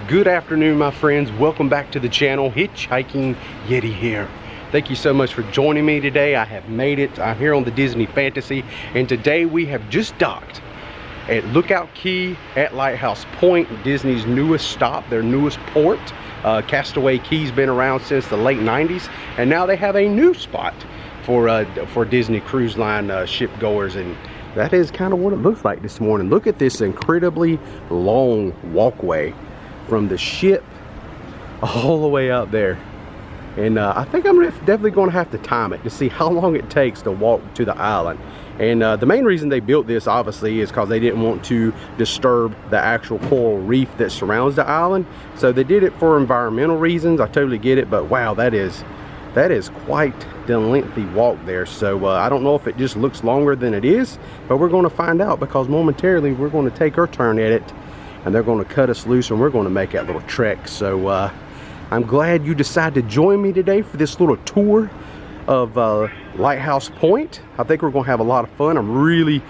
Good afternoon, my friends. Welcome back to the channel. Hitchhiking Yeti here. Thank you so much for joining me today. I have made it. I'm here on the Disney Fantasy, and today we have just docked at Lookout Key at Lighthouse Point, Disney's newest stop, their newest port. Castaway Key's been around since the late 90s, and now they have a new spot for Disney Cruise Line ship goers, and that is kind of what it looks like this morning. Look at this incredibly long walkway from the ship all the way out there. And I think I'm definitely going to have to time it to see how long it takes to walk to the island. And the main reason they built this, obviously, is because they didn't want to disturb the actual coral reef that surrounds the island. So they did it for environmental reasons. I totally get it, but wow, that is quite the lengthy walk there. So I don't know if it just looks longer than it is, but we're going to find out, because momentarily we're going to take our turn at it, and they're going to cut us loose, and we're going to make that little trek. So I'm glad you decided to join me today for this little tour of Lighthouse Point. I think we're going to have a lot of fun. I'm really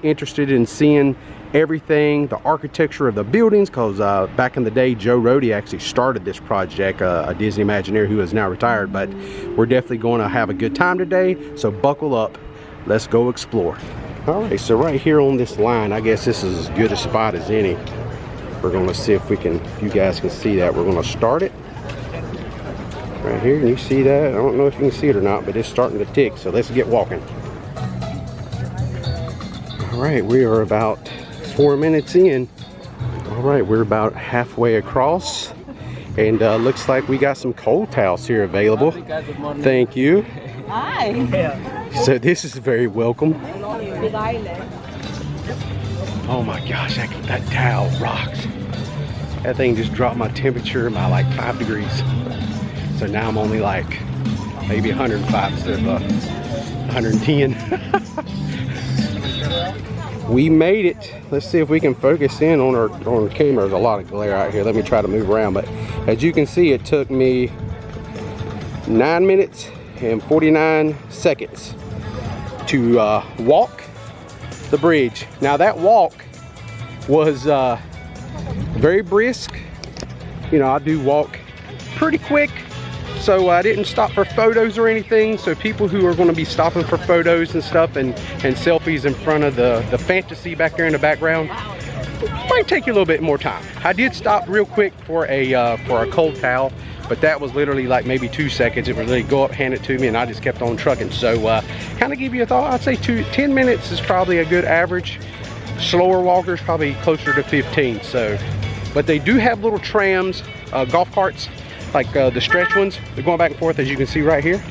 interested in seeing everything, the architecture of the buildings, because back in the day, Joe Rohde actually started this project, a Disney Imagineer who is now retired. But we're definitely going to have a good time today, so buckle up. Let's go explore. All right, so right here on this line, I guess this is as good a spot as any. We're going to see if we can, if you guys can see that. We're going to start it right here, and you see that? I don't know if you can see it or not, but it's starting to tick, so let's get walking. All right, we are about 4 minutes in. All right, we're about halfway across, and looks like we got some cold towels here available. Thank you. Hi. So this is very welcome. Big island. Oh my gosh, that towel rocks. That thing just dropped my temperature by like 5 degrees. So now I'm only like maybe 105 instead of 110. We made it. Let's see if we can focus in on our camera. There's a lot of glare out here. Let me try to move around. But as you can see, it took me 9 minutes and 49 seconds to walk the bridge. Now that walk was very brisk. You know, I do walk pretty quick, so I didn't stop for photos or anything. So people who are going to be stopping for photos and stuff and selfies in front of the Fantasy back there in the background, might take you a little bit more time. I did stop real quick for a cold towel, but that was literally like maybe 2 seconds. It was really go up, hand it to me, and I just kept on trucking. So kind of give you a thought, I'd say 10 minutes is probably a good average. Slower walkers probably closer to 15. So, but they do have little trams, golf carts, like the stretch ones. They're going back and forth, as you can see right here.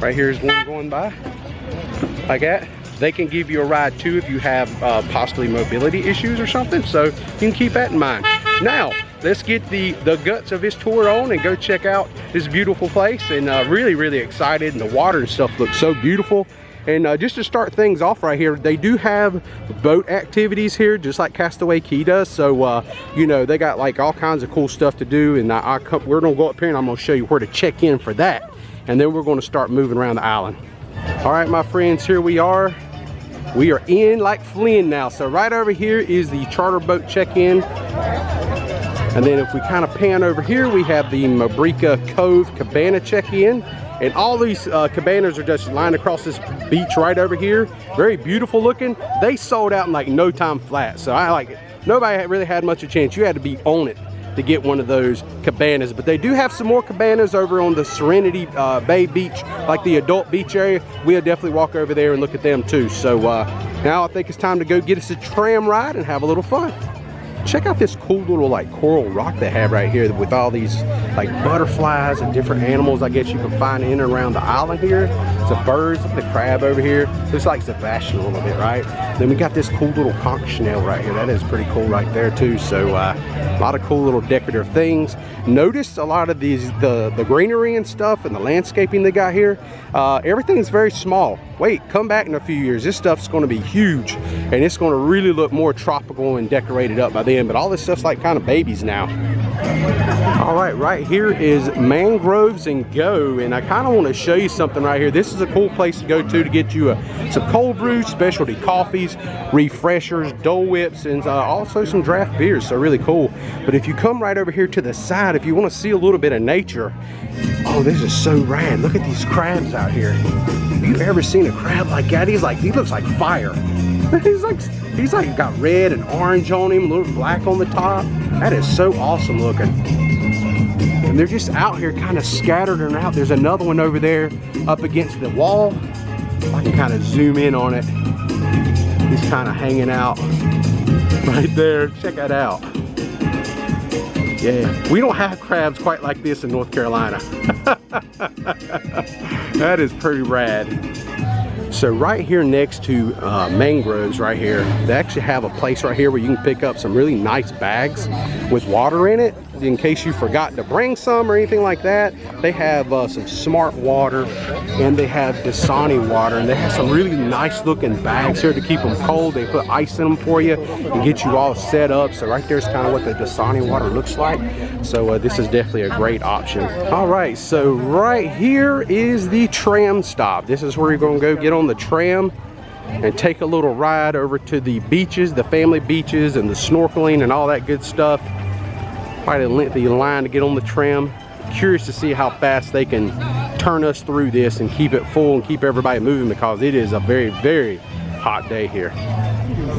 Right here is one going by like that. They can give you a ride too if you have possibly mobility issues or something, so you can keep that in mind. Now let's get the guts of this tour on and go check out this beautiful place. And really excited, and the water and stuff looks so beautiful. And just to start things off right here, they do have boat activities here, just like Castaway Key does. So you know, they got like all kinds of cool stuff to do. And we're gonna go up here, and I'm gonna show you where to check in for that, and then we're gonna start moving around the island. All right, my friends, here we are. We are in like Flynn now. So right over here is the charter boat check-in. And then if we kind of pan over here, we have the Mabrika Cove Cabana check-in. And all these cabanas are just lined across this beach right over here. Very beautiful looking. They sold out in like no time flat. So I like it. Nobody really had much of a chance. You had to be on it to get one of those cabanas. But they do have some more cabanas over on the Serenity Bay Beach, like the adult beach area. We'll definitely walk over there and look at them too. So now I think it's time to go get us a tram ride and have a little fun. Check out this cool little like coral rock they have right here with all these like butterflies and different animals I guess you can find in and around the island here. Some birds, the crab over here. Looks like Sebastian a little bit, right? Then we got this cool little conch shell right here. That is pretty cool right there too. So a lot of cool little decorative things. Notice a lot of these, the greenery and stuff and the landscaping they got here. Everything's very small. Wait, come back in a few years. This stuff's going to be huge, and it's going to really look more tropical and decorated up by then. then, but all this stuff's like kind of babies now. All right, right here is Mangroves and Go, and I kind of want to show you something right here. This is a cool place to go to get you some cold brews, specialty coffees, refreshers, Dole Whips, and also some draft beers, so really cool. But if you come right over here to the side, if you want to see a little bit of nature, oh, this is so rad. Look at these crabs out here. Have you ever seen a crab like that? He looks like fire. He's like got red and orange on him, a little black on the top. That is so awesome looking. And they're just out here kind of scattered and out. There's another one over there up against the wall. I can kind of zoom in on it. He's kind of hanging out right there. Check that out. Yeah, we don't have crabs quite like this in North Carolina. That is pretty rad. So right here next to Mangroves right here, they actually have a place right here where you can pick up some really nice bags with water in it in case you forgot to bring some or anything like that. They have some Smart water, and they have Dasani water, and they have some really nice looking bags here to keep them cold. They put ice in them for you and get you all set up. So right there's kind of what the Dasani water looks like. So this is definitely a great option. All right, so right here is the tram stop. This is where you're going to go get on the tram and take a little ride over to the beaches, the family beaches, and the snorkeling and all that good stuff. Quite a lengthy line to get on the tram. Curious to see how fast they can turn us through this and keep it full and keep everybody moving, because it is a very, very hot day here.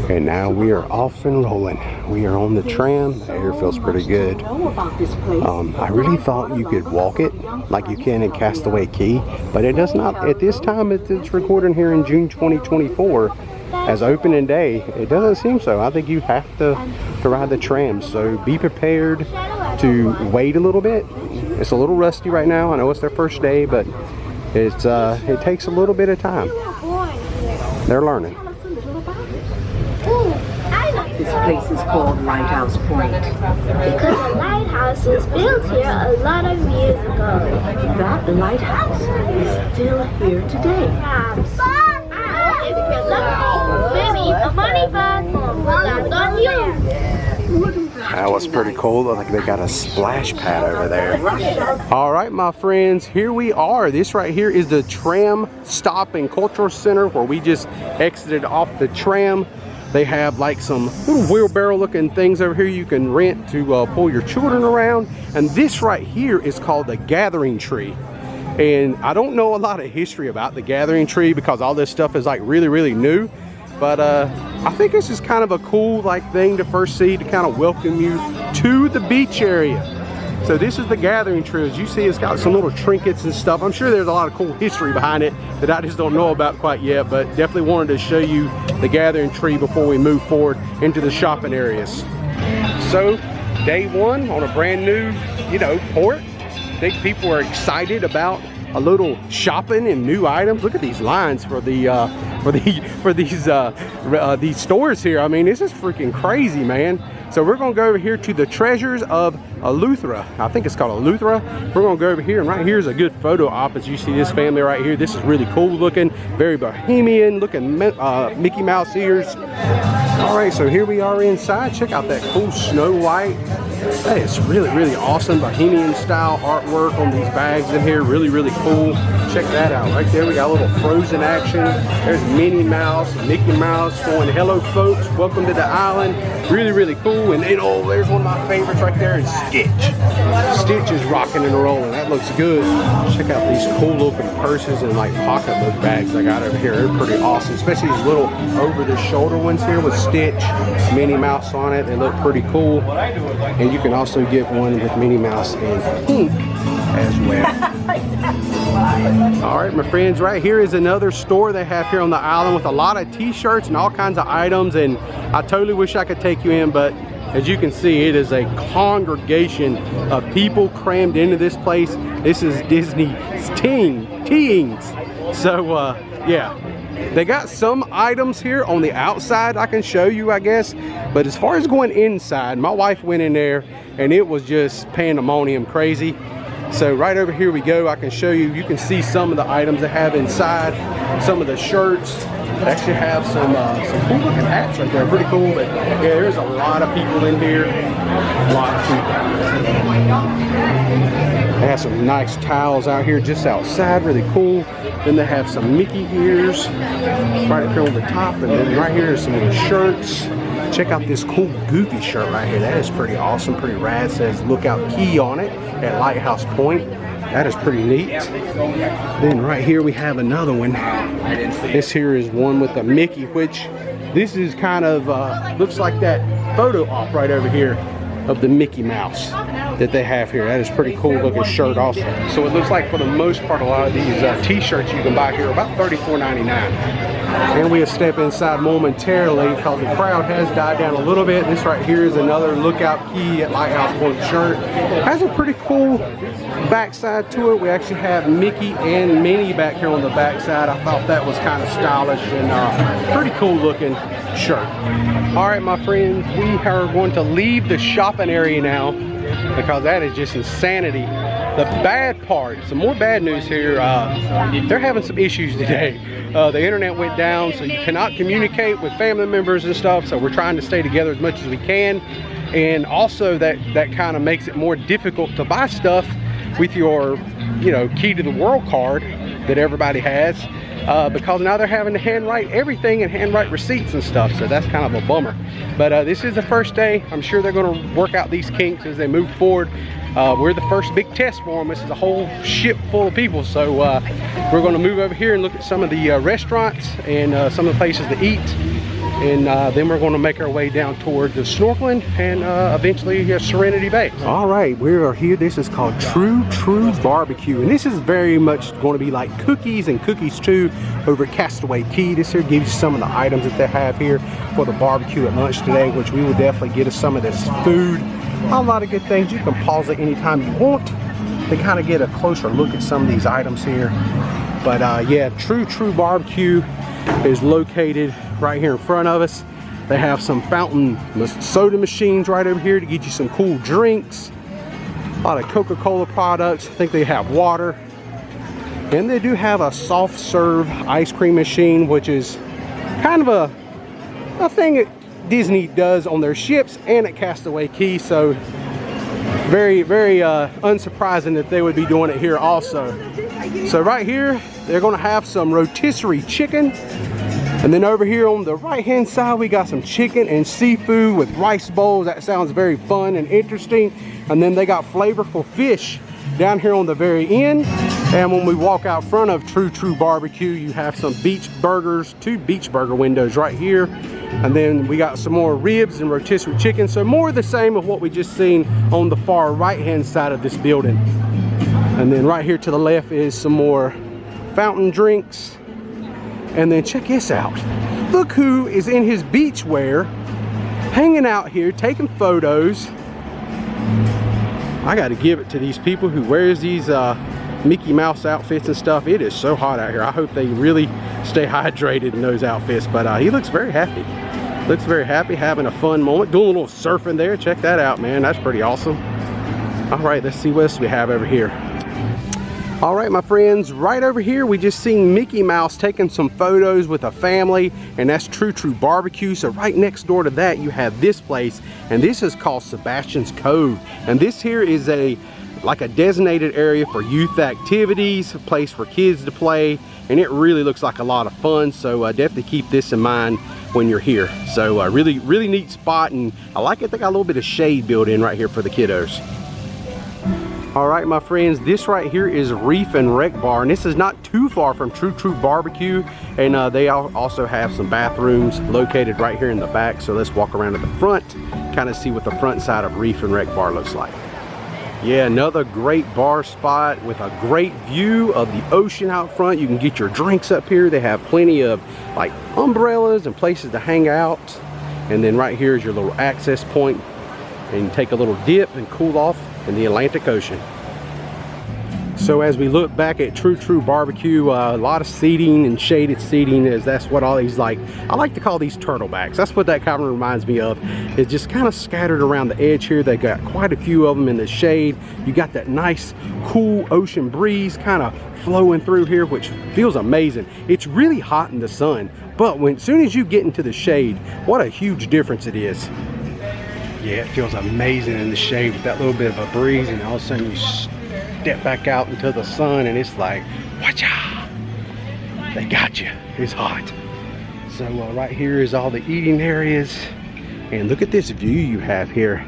And now we are off and rolling. We are on the tram. The air feels pretty good. I really thought you could walk it like you can in Castaway Cay, but it does not. At this time, it's recording here in June 2024 as opening day. It doesn't seem so. I think you have to ride the tram, so be prepared to wait a little bit. It's a little rusty right now. I know it's their first day, but it takes a little bit of time. They're learning. This place is called Lighthouse Point. Because the lighthouse was built here a lot of years ago. That lighthouse is still here today. That was pretty cool. Look like they got a splash pad over there. All right, my friends, here we are. This right here is the tram stop and cultural center where we just exited off the tram. They have like some little wheelbarrow looking things over here you can rent to pull your children around. And this right here is called the Gathering Tree. And I don't know a lot of history about the Gathering Tree because all this stuff is like really, really new. But I think this is kind of a cool like thing to first see to kind of welcome you to the beach area. So this is the Gathering Tree. As you see, it's got some little trinkets and stuff. I'm sure there's a lot of cool history behind it that I just don't know about quite yet, but definitely wanted to show you the Gathering Tree before we move forward into the shopping areas. So day one on a brand new, port. I think people are excited about a little shopping and new items. Look at these lines for the these stores here. I mean, this is freaking crazy, man. So we're gonna go over here to the Treasures of Eleuthera. I think it's called Eleuthera. We're gonna go over here, and right here is a good photo op. As you see this family right here, this is really cool looking, very bohemian looking, Mickey Mouse ears. All right, so here we are inside. Check out that cool Snow White. That is really, really awesome bohemian style artwork on these bags in here. Really, really cool. Check that out. Right there we got a little Frozen action. There's Minnie Mouse, Mickey Mouse going, hello folks, welcome to the island. Really, really cool. And then, oh, there's one of my favorites right there, is Stitch. Stitch is rocking and rolling. That looks good. Check out these cool looking purses and like pocketbook bags I got over here. They're pretty awesome, especially these little over the shoulder ones here with Stitch, Minnie Mouse on it. They look pretty cool. And you can also get one with Minnie Mouse in pink as well. All right, my friends, right here is another store they have here on the island with a lot of t-shirts and all kinds of items, and I totally wish I could take you in, but as you can see, it is a congregation of people crammed into this place. This is Disney's teens. So yeah, they got some items here on the outside I can show you, I guess, but as far as going inside, my wife went in there and it was just pandemonium crazy. So right over here we go. I can show you, you can see some of the items they have inside, some of the shirts. They actually have some cool looking hats right there, pretty cool. But yeah, there's a lot of people in here, a lot of people. They have some nice towels out here just outside, really cool. Then they have some Mickey ears right up here on the top, and then right here is some of the shirts. Check out this cool Goofy shirt right here. That is pretty awesome, pretty rad. It says "Lookout Key" on it at Lighthouse Point. That is pretty neat. Then right here we have another one. This here is one with the Mickey, which this is kind of looks like that photo op right over here of the Mickey Mouse that they have here. That is pretty cool looking shirt also. So it looks like for the most part a lot of these t-shirts you can buy here are about $34.99. And we'll step inside momentarily because the crowd has died down a little bit. This right here is another Lookout Key at Lighthouse Point shirt. Has a pretty cool backside to it. We actually have Mickey and Minnie back here on the backside. I thought that was kind of stylish and pretty cool looking shirt. All right, my friends, we are going to leave the shopping area now because that is just insanity. The bad part, some more bad news here, they're having some issues today. The internet went down, so you cannot communicate with family members and stuff, so we're trying to stay together as much as we can. And also that kind of makes it more difficult to buy stuff with your, you know, key to the world card that everybody has, because now they're having to handwrite everything and handwrite receipts and stuff, so that's kind of a bummer. But this is the first day. I'm sure they're going to work out these kinks as they move forward. We're the first big test for them. This is a whole ship full of people, so we're going to move over here and look at some of the restaurants and some of the places to eat, and then we're going to make our way down toward the snorkeling and eventually Serenity Bay. All right, we are here. This is called True Barbecue, and this is very much going to be like Cookies and Cookies too over at Castaway Key. This here gives you some of the items that they have here for the barbecue at lunch today, which we will definitely get us some of this food. A lot of good things. You can pause it anytime you want to kind of get a closer look at some of these items here. But yeah, True Barbecue is located right here in front of us. They have some fountain soda machines right over here to get you some cool drinks. A lot of Coca-Cola products. I think they have water. And they do have a soft serve ice cream machine, which is kind of a thing that Disney does on their ships and at Castaway Key, so very unsurprising that they would be doing it here also. So right here they're going to have some rotisserie chicken, and then over here on the right hand side we got some chicken and seafood with rice bowls. That sounds very fun and interesting. And then they got flavorful fish down here on the very end. And when we walk out front of True Barbecue, you have some beach burgers, 2 beach burger windows right here. And then we got some more ribs and rotisserie chicken. So more of the same of what we just seen on the far right hand side of this building. And then right here to the left is some more fountain drinks. And then check this out. Look who is in his beach wear, hanging out here, taking photos. I gotta give it to these people who wears these Mickey Mouse outfits and stuff. It is so hot out here. I hope they really stay hydrated in those outfits. But he looks very happy. Looks very happy, having a fun moment. Doing a little surfing there. Check that out, man. That's pretty awesome. All right, let's see what else we have over here. All right, my friends, right over here we just seen Mickey Mouse taking some photos with a family, and that's True Barbecue. So right next door to that you have this place, and this is called Sebastian's Cove. And this here is like a designated area for youth activities, a place for kids to play, and it really looks like a lot of fun. So definitely keep this in mind when you're here. So really neat spot, and I like it. They got a little bit of shade built in right here for the kiddos. All right, my friends, this right here is Reef and Rec Bar, and this is not too far from True Barbecue, and they also have some bathrooms located right here in the back. So let's walk around to the front, kind of see what the front side of Reef and Rec Bar looks like. Yeah, another great bar spot with a great view of the ocean out front. You can get your drinks up here. They have plenty of like umbrellas and places to hang out. And then right here is your little access point, and you take a little dip and cool off in the Atlantic Ocean. So as we look back at True Barbecue, a lot of seating and shaded seating, is that's what all these, like, I like to call these turtlebacks. That's what that kind of reminds me of. It's just kind of scattered around the edge here. They got quite a few of them in the shade. You got that nice cool ocean breeze kind of flowing through here, which feels amazing. It's really hot in the sun, but as soon as you get into the shade, what a huge difference it is. Yeah, it feels amazing in the shade with that little bit of a breeze, and all of a sudden you step back out into the sun and it's like, watcha! They got you. It's hot. So right here is all the eating areas, and look at this view you have here.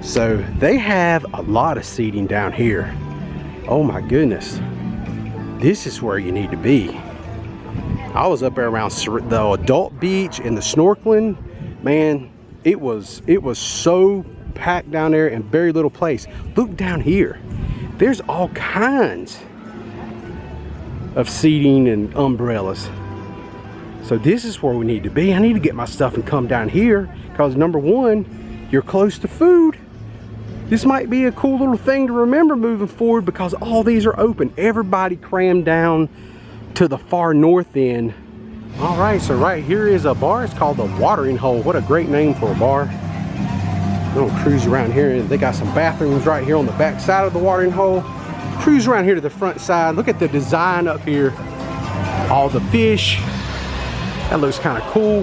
So they have a lot of seating down here. Oh my goodness, this is where you need to be. I was up there around the adult beach and the snorkeling, man. It was so packed down there and very little place. Look down here. There's all kinds of seating and umbrellas. So this is where we need to be. I need to get my stuff and come down here because, number one, you're close to food. This might be a cool little thing to remember moving forward because all these are open. Everybody crammed down to the far north end. All right, so right here is a bar. It's called the Watering Hole. What a great name for a bar. We'll cruise around here, and they got some bathrooms right here on the back side of the watering hole. Cruise around here to the front side. Look at the design up here. All the fish. That looks kind of cool.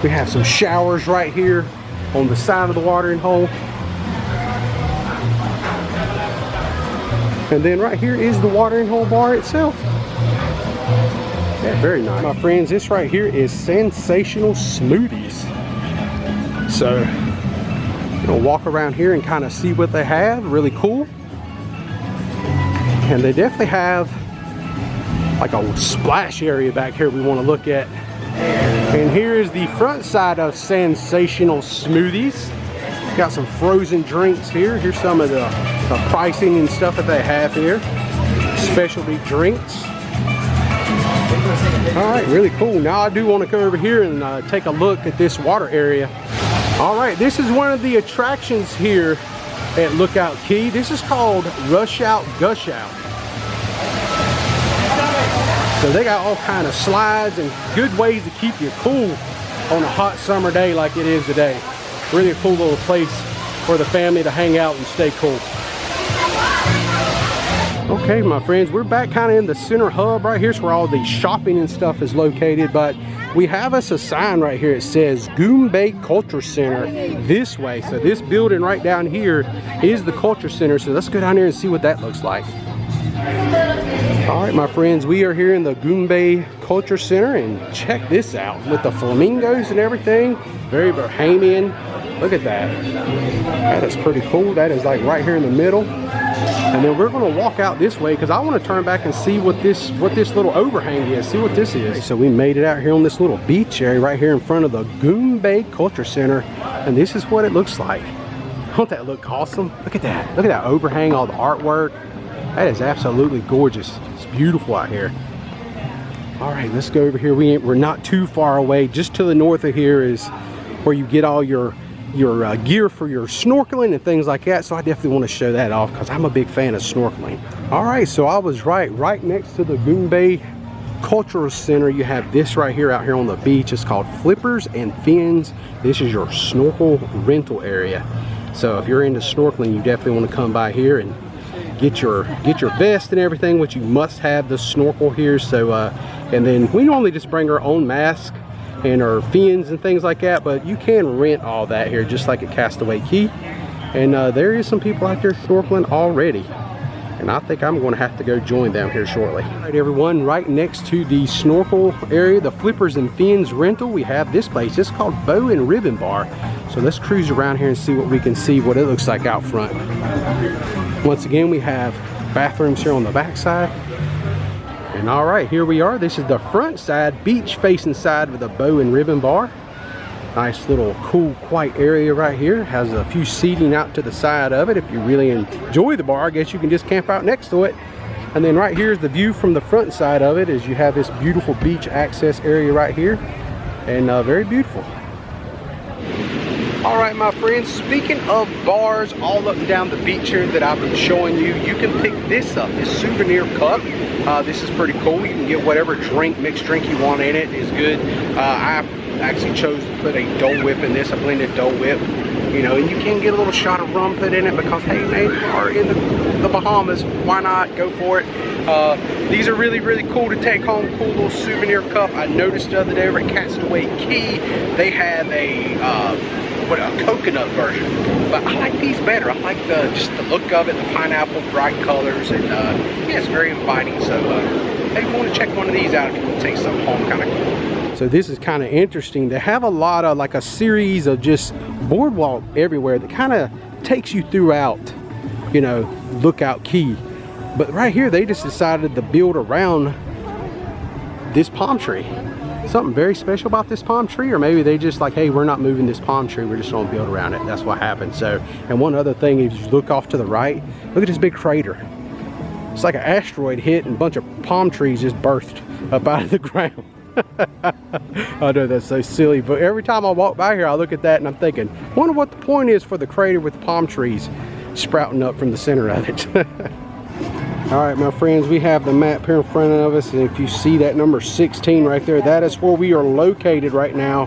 We have some showers right here on the side of the watering hole. And then right here is the watering hole bar itself. Yeah, very nice. My friends, this right here is Sensational Smoothies. So we'll walk around here and kind of see what they have. Really cool. And they definitely have like a splash area back here we want to look at. And here is the front side of Sensational Smoothies. Got some frozen drinks here. Here's some of the pricing and stuff that they have here. Specialty drinks. All right, really cool. Now I do want to go over here and take a look at this water area. All right, this is one of the attractions here at Lookout Key. This is called Rush Out Gush Out. So they got all kind of slides and good ways to keep you cool on a hot summer day like it is today. Really a cool little place for the family to hang out and stay cool. Okay, my friends, we're back kind of in the center hub right here. Here's where all the shopping and stuff is located, but we have us a sign right here. It says Goombay Culture Center this way. So this building right down here is the Culture Center. So let's go down there and see what that looks like. All right, my friends, we are here in the Goombay Culture Center, and check this out with the flamingos and everything. Very Bahamian. Look at that. That is pretty cool. That is like right here in the middle. And then we're going to walk out this way because I want to turn back and see what this little overhang is. See what this is. So we made it out here on this little beach area right here in front of the Goombay Culture Center, and this is what it looks like. Don't that look awesome? Look at that. Look at that overhang, all the artwork. That is absolutely gorgeous. It's beautiful out here. All right, let's go over here. We're not too far away. Just to the north of here is where you get all your gear for your snorkeling and things like that. So I definitely want to show that off because I'm a big fan of snorkeling. All right, so I was right next to the Goombay Cultural Center. You have this right here out here on the beach. It's called Flippers and Fins. This is your snorkel rental area. So if you're into snorkeling, you definitely want to come by here and get your vest and everything, which you must have the snorkel here. So and then we normally just bring our own mask and our fins and things like that, but you can rent all that here just like at Castaway Key. And there is some people out there snorkeling already, and I think I'm going to have to go join them here shortly. All right, everyone, right next to the snorkel area, the Flippers and Fins rental, we have this place. It's called Bow and Ribbon Bar. So let's cruise around here and see what we can see, what it looks like out front. Once again, we have bathrooms here on the back side. And all right, here we are. This is the front side, beach facing side with a Bow and Ribbon Bar. Nice little cool, quiet area right here. Has a few seating out to the side of it. If you really enjoy the bar, I guess you can just camp out next to it. And then right here is the view from the front side of it, as you have this beautiful beach access area right here. And very beautiful. All right, my friends, speaking of bars all up and down the beach here that I've been showing you, you can pick this up, this souvenir cup. This is pretty cool. You can get whatever drink, mixed drink you want in it. It's good. I actually chose to put a Dole Whip in this, a blended Dole Whip. You know, and you can get a little shot of rum put in it because, hey, man, you are in the Bahamas. Why not? Go for it. These are really, really cool to take home. Cool little souvenir cup. I noticed the other day over at Castaway Key, they have a coconut version. But I like these better. I like just the look of it, the pineapple, bright colors, and yeah, it's very inviting. So, hey, you want to check one of these out if you want to take something home, kind of cool. So this is kind of interesting. They have a lot of, like a series of just boardwalk everywhere that kind of takes you throughout, you know, Lookout Key. But right here, they just decided to build around this palm tree. Something very special about this palm tree, or maybe they just like, hey, we're not moving this palm tree, we're just gonna build around it. That's what happened. So, and one other thing, if you look off to the right, look at this big crater. It's like an asteroid hit and a bunch of palm trees just burst up out of the ground. I know that's so silly, but every time I walk by here, I look at that and I'm thinking, wonder what the point is for the crater with the palm trees sprouting up from the center of it. All right, my friends, we have the map here in front of us, and if you see that number 16 right there, that is where we are located right now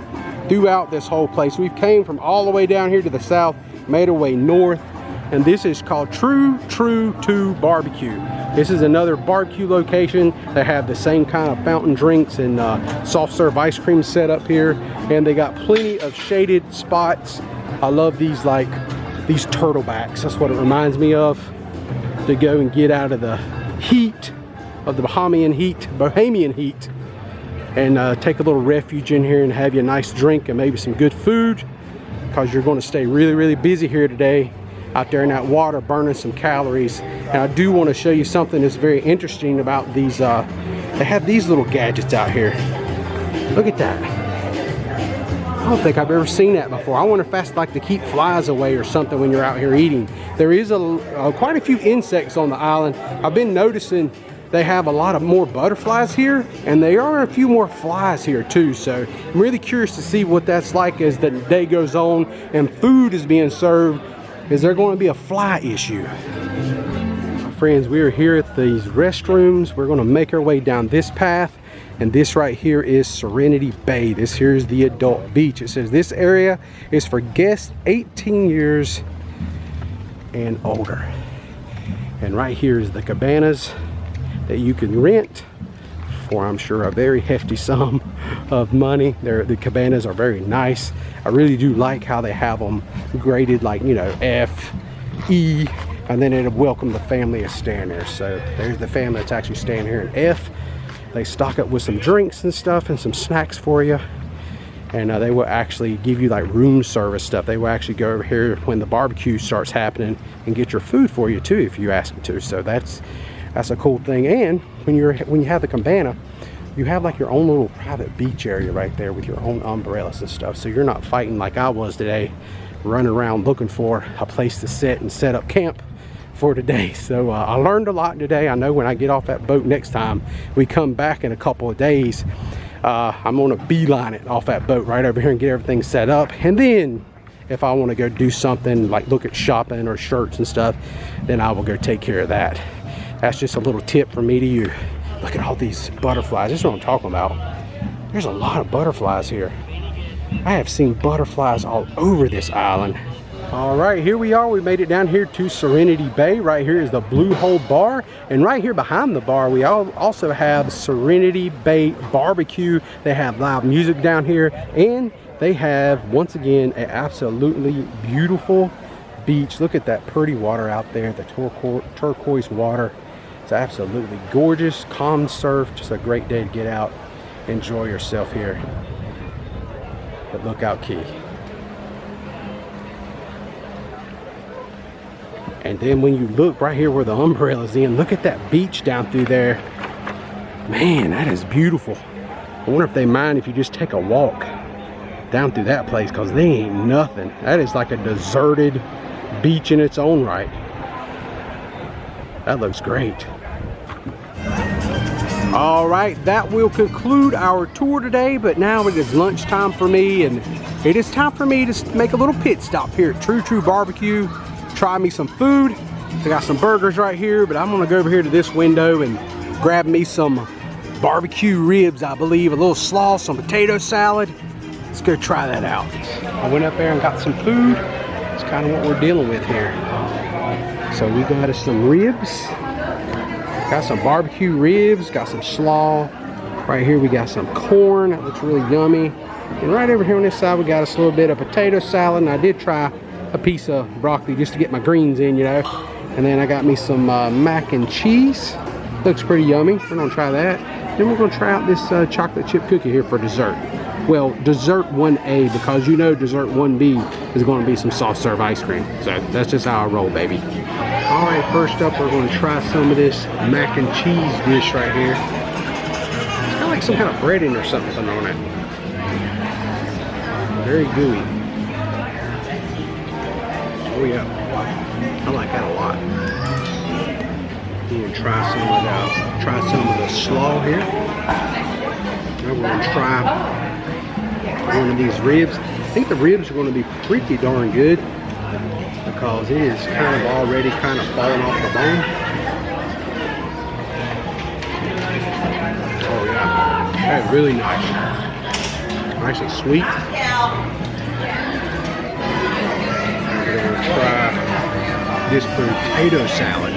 throughout this whole place. We've came from all the way down here to the south, made our way north, and this is called True 2 Barbecue. This is another barbecue location. They have the same kind of fountain drinks and soft serve ice cream set up here, and they got plenty of shaded spots. I love these, like these turtlebacks. That's what it reminds me of, to go and get out of the heat of the Bahamian heat, and take a little refuge in here and have you a nice drink and maybe some good food, because you're going to stay really, really busy here today out there in that water burning some calories. And I do want to show you something that's very interesting about these. They have these little gadgets out here. Look at that. I don't think I've ever seen that before. I wonder if that's like to keep flies away or something when you're out here eating. There is quite a few insects on the island. I've been noticing they have a lot of more butterflies here, and there are a few more flies here too. So I'm really curious to see what that's like as the day goes on and food is being served. Is there going to be a fly issue? My friends, we are here at these restrooms. We're going to make our way down this path. And this right here is Serenity Bay. This here is the adult beach. It says this area is for guests 18 years and older. And right here is the cabanas that you can rent for, I'm sure, a very hefty sum of money. The cabanas are very nice. I really do like how they have them graded, like, you know, F, E, and then it'll welcome the family that's staying there. So there's the family that's actually staying here in F. They stock up with some drinks and stuff and some snacks for you, and they will actually give you like room service stuff. They will actually go over here when the barbecue starts happening and get your food for you too if you ask them to. So that's a cool thing. And when you have the cabana, you have like your own little private beach area right there with your own umbrellas and stuff. So you're not fighting like I was today, running around looking for a place to sit and set up camp for today. So I learned a lot today. I know when I get off that boat next time we come back in a couple of days, I'm gonna beeline it off that boat right over here and get everything set up. And then if I want to go do something like look at shopping or shirts and stuff, then I will go take care of that. That's just a little tip from me to you. Look at all these butterflies. This is what I'm talking about. There's a lot of butterflies here. I have seen butterflies all over this island. All right, here we are. We made it down here to Serenity Bay. Right here is the Blue Hole Bar, and right here behind the bar we also have Serenity Bay Barbecue. They have live music down here, and they have, once again, an absolutely beautiful beach. Look at that pretty water out there, the turquoise water. It's absolutely gorgeous, calm surf, just a great day to get out, enjoy yourself here at Lookout Key. And then when you look right here where the umbrella's in, look at that beach down through there. Man, that is beautiful. I wonder if they mind if you just take a walk down through that place, because they ain't nothing. That is like a deserted beach in its own right. That looks great. All right, that will conclude our tour today, but now it is lunchtime for me, and it is time for me to make a little pit stop here at True True Barbecue, try me some food. I got some burgers right here, but I'm gonna go over here to this window and grab me some barbecue ribs, I believe, a little slaw, some potato salad. Let's go try that out. I went up there and got some food. It's kind of what we're dealing with here. So we got us some ribs. Got some barbecue ribs, got some slaw. Right here we got some corn, that looks really yummy. And right over here on this side we got us a little bit of potato salad, and I did try a piece of broccoli just to get my greens in, you know. And then I got me some mac and cheese. Looks pretty yummy. We're gonna try that. Then we're gonna try out this chocolate chip cookie here for dessert. Well, dessert 1A, because you know dessert 1B is gonna be some soft serve ice cream. So that's just how I roll, baby. All right, first up we're gonna try some of this mac and cheese dish right here. It's kind of like some kind of breading or something on it. Very gooey. Oh yeah, I like that a lot. We're gonna try some of the slaw here. Now we're gonna try one of these ribs. I think the ribs are gonna be pretty darn good because it is kind of already kind of falling off the bone. Oh yeah, that's really nice. Nice and sweet. We're gonna try this potato salad.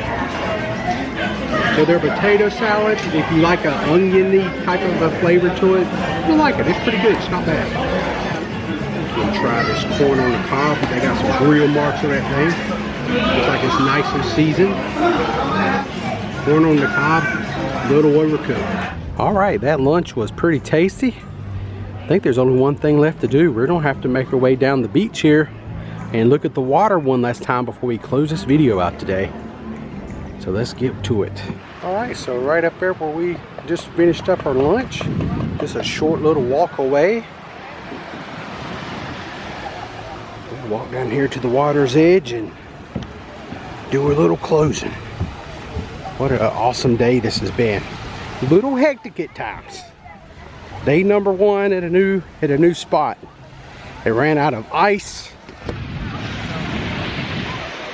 So their potato salad, if you like an oniony type of a flavor to it, you'll like it. It's pretty good. It's not bad. We'll try this corn on the cob. They got some grill marks on that thing. Looks like it's nice and seasoned. Corn on the cob, a little overcooked. All right, that lunch was pretty tasty. I think there's only one thing left to do. We're gonna have to make our way down the beach here and look at the water one last time before we close this video out today. So let's get to it. All right, so right up there where we just finished up our lunch, just a short little walk away. We'll walk down here to the water's edge and do a little closing. What an awesome day this has been. A little hectic at times. Day number 1 at a new spot. It ran out of ice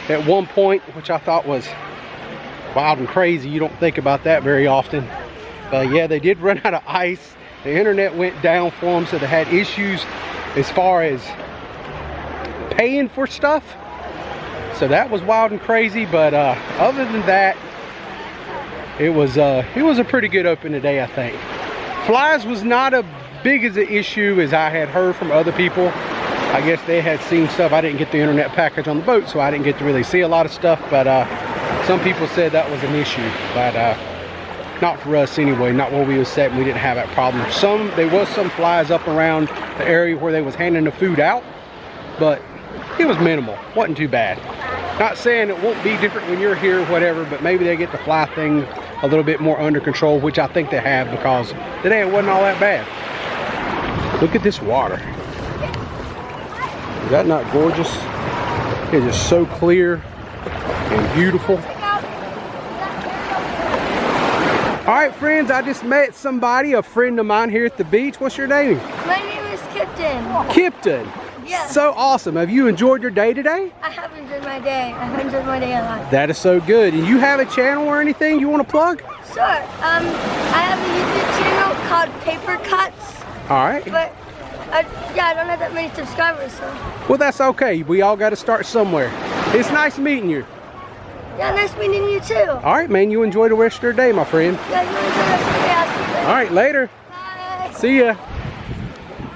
at one point, which I thought was wild and crazy. You don't think about that very often. But yeah, they did run out of ice. The internet went down for them, so they had issues as far as paying for stuff. So that was wild and crazy. But other than that, it was a pretty good open today, I think. Flies was not as big as an issue as I had heard from other people. I guess they had seen stuff. I didn't get the internet package on the boat, so I didn't get to really see a lot of stuff. But some people said that was an issue, but not for us anyway. Not where we was set, and we didn't have that problem. There was some flies up around the area where they was handing the food out, but it was minimal. Wasn't too bad. Not saying it won't be different when you're here or whatever, but maybe they get the fly thing a little bit more under control, which I think they have, because today it wasn't all that bad. Look at this water. Is that not gorgeous? It is so clear and beautiful. All right, friends, I just met somebody, a friend of mine here at the beach. What's your name? My name is Kipton. Kipton. Yes. So awesome. Have you enjoyed your day today? I have enjoyed my day. I have enjoyed my day a lot. That is so good. And you have a channel or anything you want to plug? Sure. I have a YouTube channel called Paper Cuts. All right. But yeah, I don't have that many subscribers, so. Well, that's okay. We all got to start somewhere. It's nice meeting you. Yeah, nice meeting you too. All right, man. You enjoy the rest of your day, my friend. Yeah, you enjoy the rest of the day. I'll see you later. All right, later. Bye. See ya.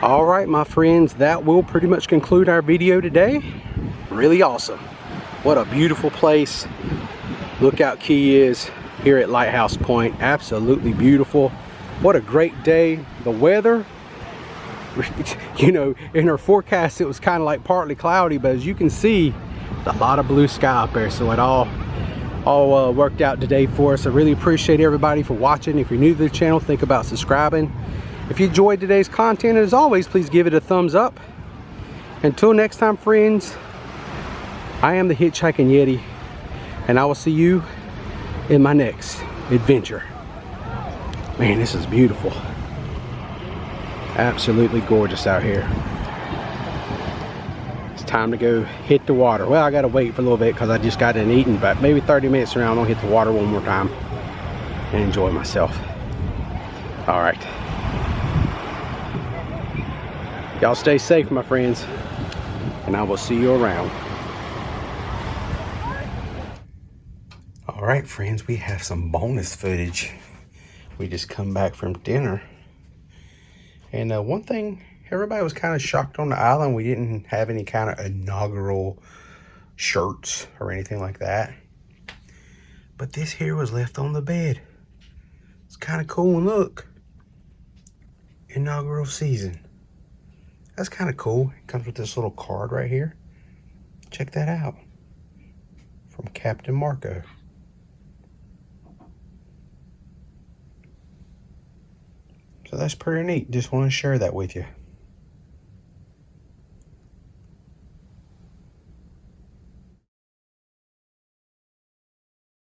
All right, my friends, that will pretty much conclude our video today. Really awesome. What a beautiful place. Lookout Key is here at Lighthouse Point. Absolutely beautiful. What a great day. The weather, you know, in our forecast it was kind of like partly cloudy, but as you can see, a lot of blue sky up there. So it all worked out today for us. I really appreciate everybody for watching. If you're new to the channel, think about subscribing. If you enjoyed today's content, as always, please give it a thumbs up. Until next time, friends, I am the Hitchhiking Yeti, and I will see you in my next adventure. Man, this is beautiful. Absolutely gorgeous out here. It's time to go hit the water. Well, I gotta wait for a little bit because I just got in eating, but maybe 30 minutes from now I'm gonna hit the water one more time and enjoy myself. All right. Y'all stay safe, my friends, and I will see you around. All right, friends, we have some bonus footage. We just come back from dinner. And one thing, everybody was kind of shocked on the island. We didn't have any kind of inaugural shirts or anything like that. But this here was left on the bed. It's kind of cool, and look. Inaugural season. That's kind of cool. It comes with this little card right here. Check that out. From Captain Marco. So that's pretty neat. Just want to share that with you.